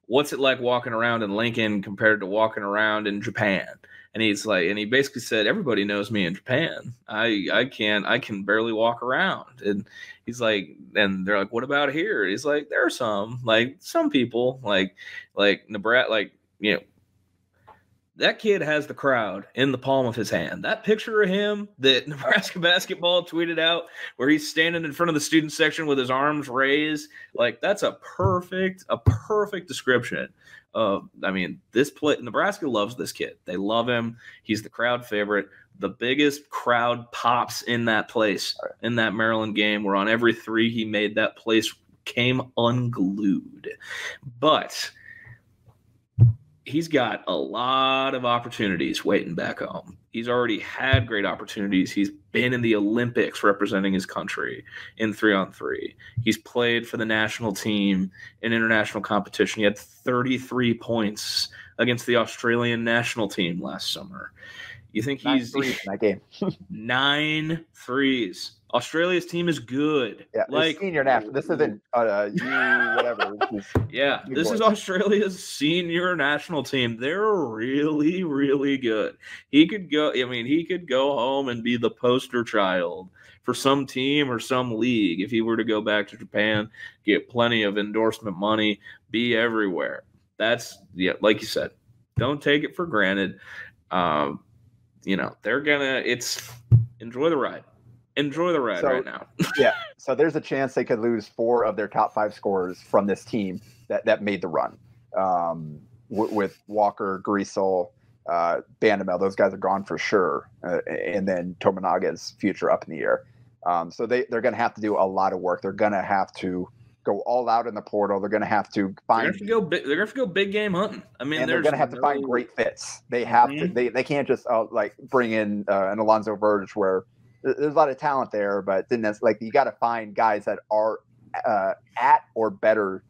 what's it like walking around in Lincoln compared to walking around in Japan? And he's like, and he basically said, everybody knows me in Japan. I can barely walk around. And he's like, and they're like, what about here? He's like, there are some people like Nebraska, like, you know, that kid has the crowd in the palm of his hand. That picture of him that Nebraska basketball tweeted out, where he's standing in front of the student section with his arms raised, like, that's a perfect description of, I mean, Nebraska loves this kid. They love him. He's the crowd favorite. The biggest crowd pops in that place, in that Maryland game, where on every 3 he made, that place came unglued. But he's got a lot of opportunities waiting back home. He's already had great opportunities. He's been in the Olympics representing his country in 3-on-3. He's played for the national team in international competition. He had 33 points against the Australian national team last summer. You think he's 9 threes in that game? 9 threes. Australia's team is good. Yeah, like senior national. This isn't whatever. Yeah, this is Australia's senior national team. They're really, really good. He could go. I mean, he could go home and be the poster child for some team or some league if he were to go back to Japan, get plenty of endorsement money, be everywhere. That's like you said. Don't take it for granted. They're gonna. It's enjoy the ride. Enjoy the ride right now. Yeah. So there's a chance they could lose 4 of their top 5 scorers from this team that made the run. With Walker, Greasel, Bandamel, those guys are gone for sure. And then Tominaga's future up in the air. So they're going to have to do a lot of work. They're going to have to go all out in the portal. They're going to have to find. They're going to have to go big game hunting. I mean, they're going to have to find great fits. They have to. They can't just bring in an Alonzo Verge where there's a lot of talent there, but then that's you got to find guys that are at or better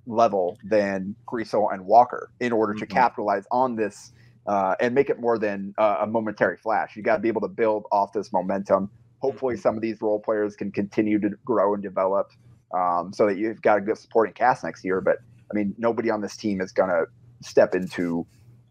level than Greasel and Walker in order to capitalize on this and make it more than a momentary flash. You got to be able to build off this momentum. Hopefully some of these role players can continue to grow and develop so that you've got a good supporting cast next year. But I mean, nobody on this team is going to step into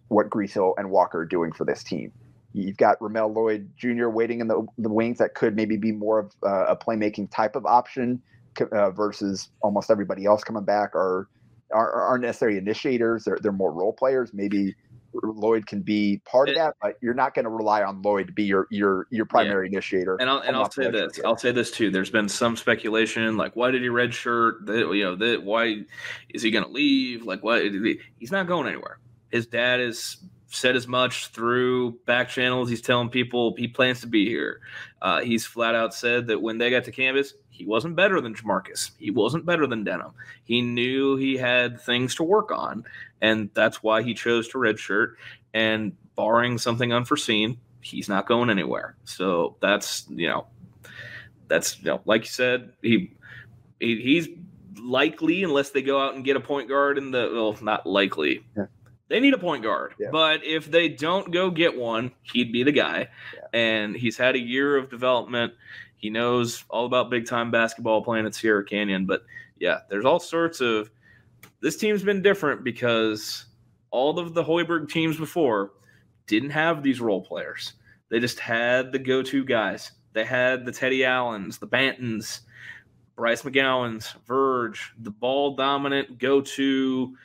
what Greasel and Walker are doing for this team. You've got Ramel Lloyd Jr. waiting in the wings that could maybe be more of a playmaking type of option versus almost everybody else coming back aren't necessarily initiators. They're more role players. Maybe Lloyd can be part of that, but you're not going to rely on Lloyd to be your primary initiator. And I'll say this. I'll say this too. There's been some speculation, like why did he redshirt? Why is he going to leave? Like what? He's not going anywhere. His dad is said as much through back channels. He's telling people he plans to be here. He's flat out said that when they got to campus, he wasn't better than Jamarcus. He wasn't better than Denham. He knew he had things to work on, and that's why he chose to redshirt. And barring something unforeseen, he's not going anywhere. So that's like you said, he's likely, unless they go out and get a point guard not likely. Yeah. They need a point guard, but if they don't go get one, he'd be the guy. Yeah. And he's had a year of development. He knows all about big-time basketball playing at Sierra Canyon. But, yeah, there's all sorts of – this team's been different because all of the Hoiberg teams before didn't have these role players. They just had the go-to guys. They had the Teddy Allens, the Bantons, Bryce McGowans, Verge, the ball-dominant go-to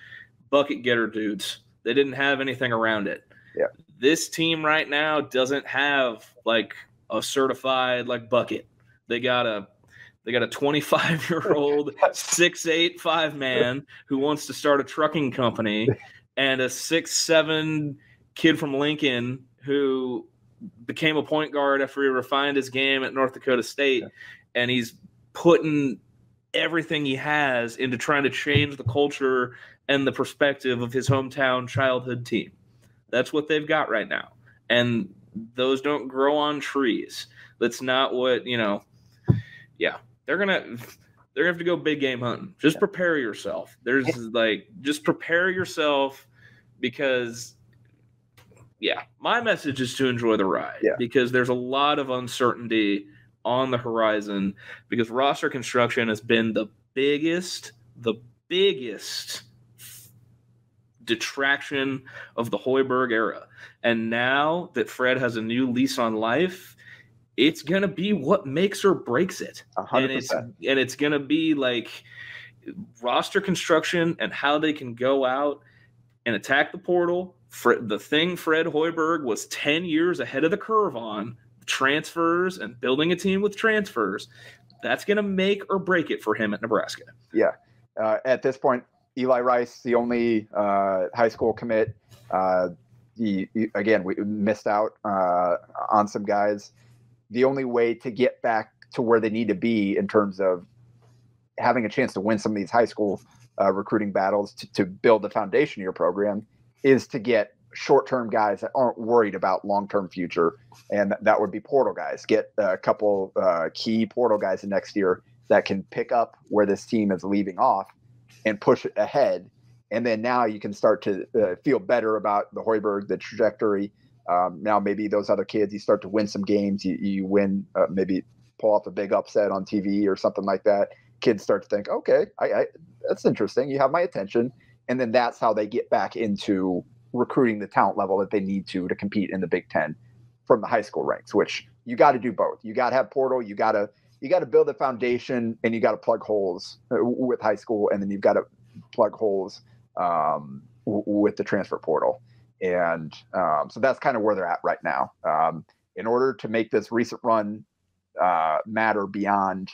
bucket-getter dudes. They didn't have anything around it. Yeah. This team right now doesn't have like a certified bucket. They got a 25-year-old 6'8" 5-man who wants to start a trucking company, and a 6'7" kid from Lincoln who became a point guard after he refined his game at North Dakota State, and he's putting everything he has into trying to change the culture and the perspective of his hometown childhood team. That's what they've got right now. And those don't grow on trees. That's not what, they're going to have to go big game hunting. Just prepare yourself. Just prepare yourself because, my message is to enjoy the ride because there's a lot of uncertainty on the horizon because roster construction has been the biggest detraction of the Hoiberg era. And now that Fred has a new lease on life, it's going to be what makes or breaks it. 100%. And it's going to be roster construction and how they can go out and attack the portal. The thing Fred Hoiberg was 10 years ahead of the curve on, transfers and building a team with transfers, that's going to make or break it for him at Nebraska. Yeah. At this point, Eli Rice, the only high school commit. We missed out on some guys. The only way to get back to where they need to be in terms of having a chance to win some of these high school recruiting battles to build the foundation of your program is to get short-term guys that aren't worried about long-term future, and that would be portal guys. Get a couple key portal guys in next year that can pick up where this team is leaving off and push it ahead. And then now you can start to feel better about the Hoiberg, the trajectory. Now maybe those other kids, you start to win some games. You win, maybe pull off a big upset on TV or something like that. Kids start to think, okay, I that's interesting. You have my attention. And then that's how they get back into recruiting the talent level that they need to compete in the Big Ten from the high school ranks, which you got to do both. You got to have portal. You got to build a foundation, and you got to plug holes with high school. And then you've got to plug holes with the transfer portal. And so that's kind of where they're at right now. In order to make this recent run matter beyond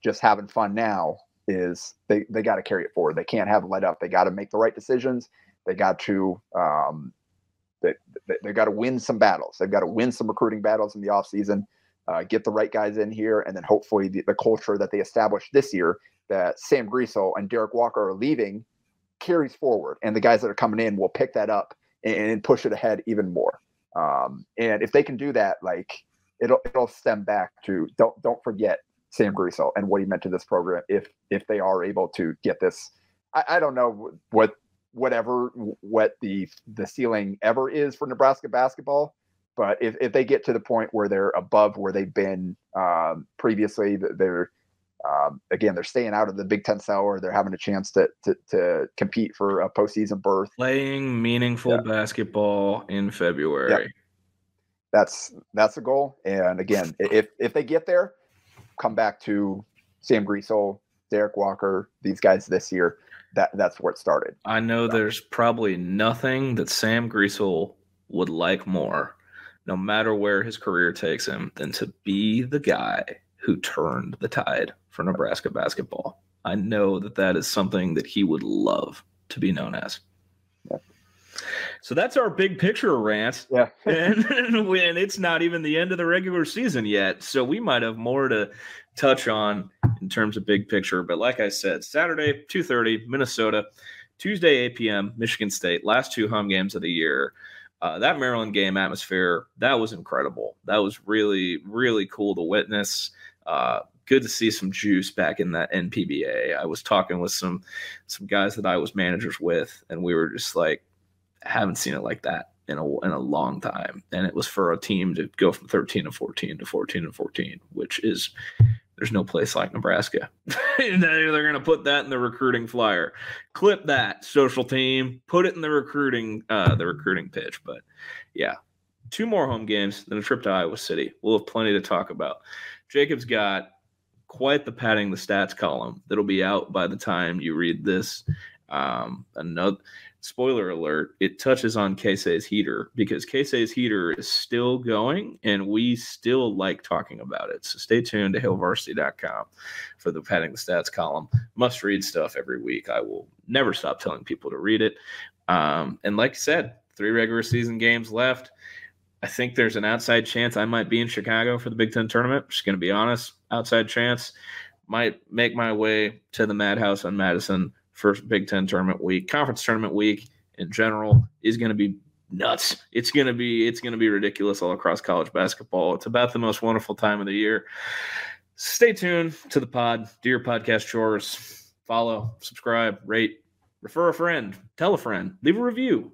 just having fun now, is they got to carry it forward. They can't have a let up. They got to make the right decisions. They got to they got to win some battles. They've got to win some recruiting battles in the offseason, get the right guys in here, and then hopefully the culture that they established this year, that Sam Griesel and Derek Walker are leaving, carries forward, and the guys that are coming in will pick that up and push it ahead even more. And if they can do that, like it'll stem back to don't forget Sam Griesel and what he meant to this program. If they are able to get this, I don't know what the ceiling ever is for Nebraska basketball, but if they get to the point where they're above where they've been previously, they're again, they're staying out of the Big Ten cellar. They're having a chance to compete for a postseason berth, playing meaningful basketball in February. Yeah. That's a goal. And again, if they get there, come back to Sam Griesel, Derek Walker, these guys this year. That's where it started. I know there's probably nothing that Sam Griesel would like more, no matter where his career takes him, than to be the guy who turned the tide for Nebraska basketball. I know that is something that he would love to be known as. Yeah. So that's our big picture rant. Yeah. and it's not even the end of the regular season yet, so we might have more to touch on in terms of big picture. But like I said, Saturday, 2:30, Minnesota. Tuesday, 8 p.m., Michigan State. Last two home games of the year. That Maryland game atmosphere, that was incredible. That was really, really cool to witness. Good to see some juice back in that NPBA. I was talking with some guys that I was managers with, and we were just like, I haven't seen it like that in a long time. And it was for a team to go from 13-14 to 14-14, which is, there's no place like Nebraska. They're going to put that in the recruiting flyer. Clip that, social team. Put it in the recruiting pitch. But yeah, 2 more home games, then a trip to Iowa City. We'll have plenty to talk about. Jacob's got quite the padding the stats column that'll be out by the time you read this. Another spoiler alert, it touches on Keisei's heater, because Keisei's heater is still going and we still like talking about it. So stay tuned to hailvarsity.com for the padding the stats column. Must read stuff every week. I will never stop telling people to read it. And like I said, 3 regular season games left. I think there's an outside chance I might be in Chicago for the Big Ten tournament. Just going to be honest, outside chance. Might make my way to the Madhouse on Madison for Big Ten tournament week. Conference tournament week in general is going to be nuts. It's going to be ridiculous all across college basketball. It's about the most wonderful time of the year. Stay tuned to the pod. Do your podcast chores. Follow, subscribe, rate, refer a friend, tell a friend, leave a review.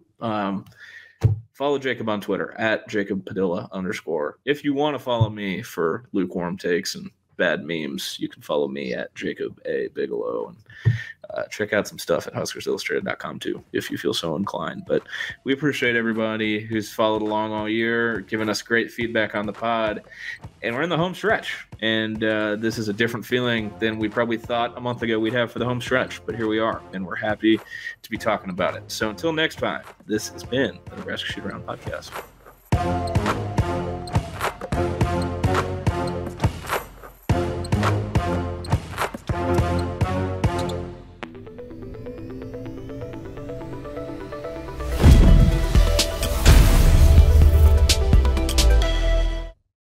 Follow Jacob on Twitter at Jacob Padilla _. If you want to follow me for lukewarm takes and bad memes, you can follow me at Jacob A. Bigelow, and check out some stuff at HuskersIllustrated.com too, if you feel so inclined. But we appreciate everybody who's followed along all year, giving us great feedback on the pod, and we're in the home stretch. And this is a different feeling than we probably thought a month ago we'd have for the home stretch, but here we are, and we're happy to be talking about it. So until next time, this has been the Nebraska Shootaround Podcast.